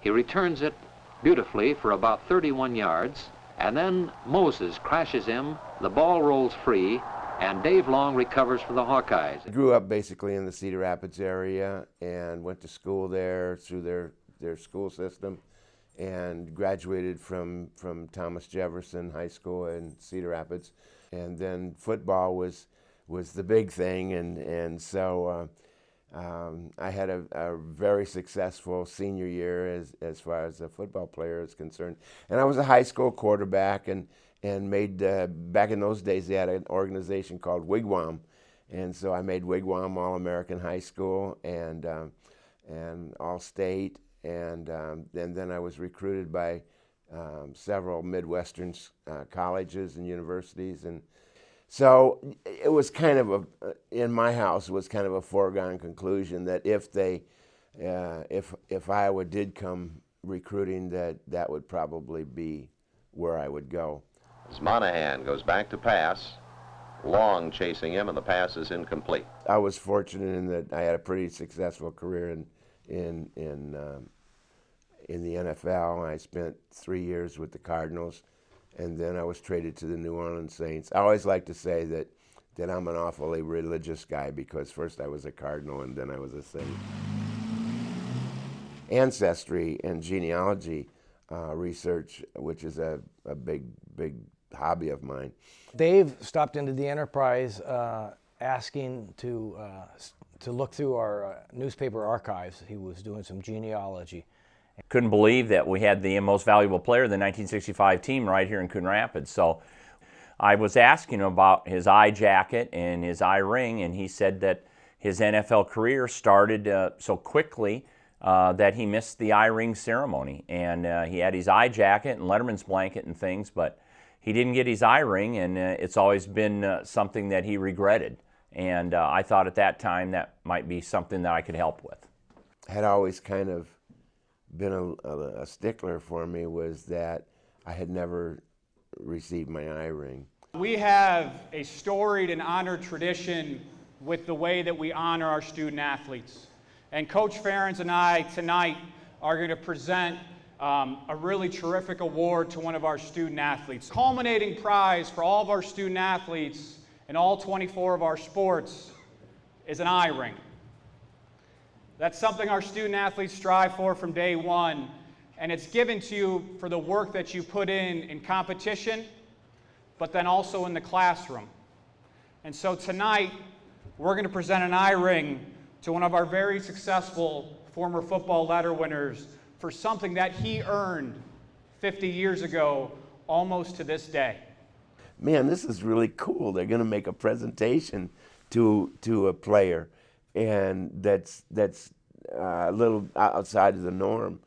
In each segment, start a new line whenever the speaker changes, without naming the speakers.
He returns it beautifully for about 31 yards, and then Moses crashes him, the ball rolls free, and Dave Long recovers for the Hawkeyes.
I grew up basically in the Cedar Rapids area and went to school there through their school system, and graduated from Thomas Jefferson High School in Cedar Rapids. And then football was the big thing, and so I had a very successful senior year as far as a football player is concerned. And I was a high school quarterback, and made, back in those days they had an organization called Wigwam, and so I made Wigwam All-American High School and All-State, and then I was recruited by several Midwestern colleges and universities, and so it was kind of in my house, it was kind of a foregone conclusion that if Iowa did come recruiting, that would probably be where I would go.
As Monahan goes back to pass, Long chasing him, and the pass is incomplete.
I was fortunate in that I had a pretty successful career in the NFL. I spent 3 years with the Cardinals, and then I was traded to the New Orleans Saints. I always like to say that I'm an awfully religious guy, because first I was a Cardinal and then I was a Saint. Ancestry and genealogy research, which is a big hobby of mine.
Dave stopped into the Enterprise asking to look through our newspaper archives. He was doing some genealogy.
Couldn't believe that we had the most valuable player of the 1965 team right here in Coon Rapids. So I was asking him about his eye jacket and his eye ring, and he said that his NFL career started so quickly that he missed the eye ring ceremony. And he had his eye jacket and Letterman's blanket and things, but he didn't get his eye ring, and it's always been something that he regretted. And I thought at that time that might be something that I could help with.
Had always kind of been a stickler for me was that I had never received my eye ring.
We have a storied and honored tradition with the way that we honor our student athletes. And Coach Ferentz and I tonight are going to present a really terrific award to one of our student athletes. Culminating prize for all of our student athletes in all 24 of our sports is an eye ring. That's something our student athletes strive for from day one, and it's given to you for the work that you put in competition, but then also in the classroom. And so tonight, we're going to present an eye ring to one of our very successful former football letter winners for something that he earned 50 years ago, almost to this day.
Man, this is really cool. They're going to make a presentation to a player, and that's a little outside of the norm.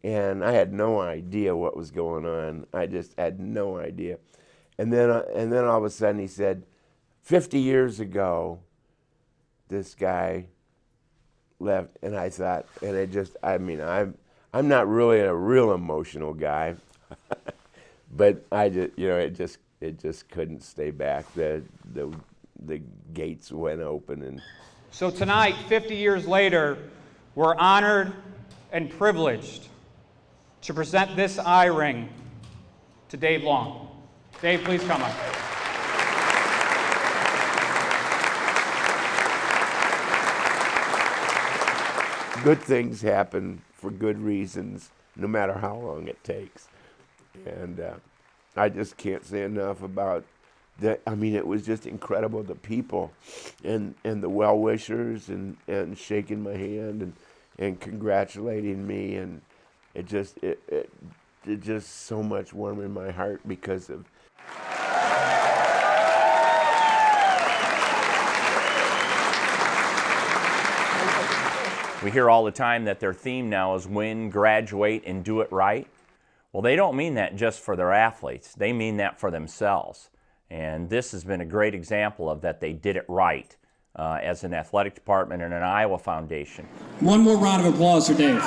And I had no idea what was going on. I just had no idea. And then all of a sudden he said, 50 years ago, this guy left, and I thought, and it just, I mean, I'm not really a real emotional guy, but I just, you know, it just couldn't stay back. The gates went open, and
so tonight, 50 years later, we're honored and privileged to present this eye ring to Dave Long. Dave, please come up.
Good things happen for good reasons, no matter how long it takes. And I just can't say enough about that. I mean, it was just incredible, the people and the well-wishers and shaking my hand and congratulating me, and it just so much warm in my heart because of
We hear all the time that their theme now is win, graduate, and do it right. Well, they don't mean that just for their athletes. They mean that for themselves. And this has been a great example of that they did it right as an athletic department and an Iowa Foundation.
One more round of applause for Dave.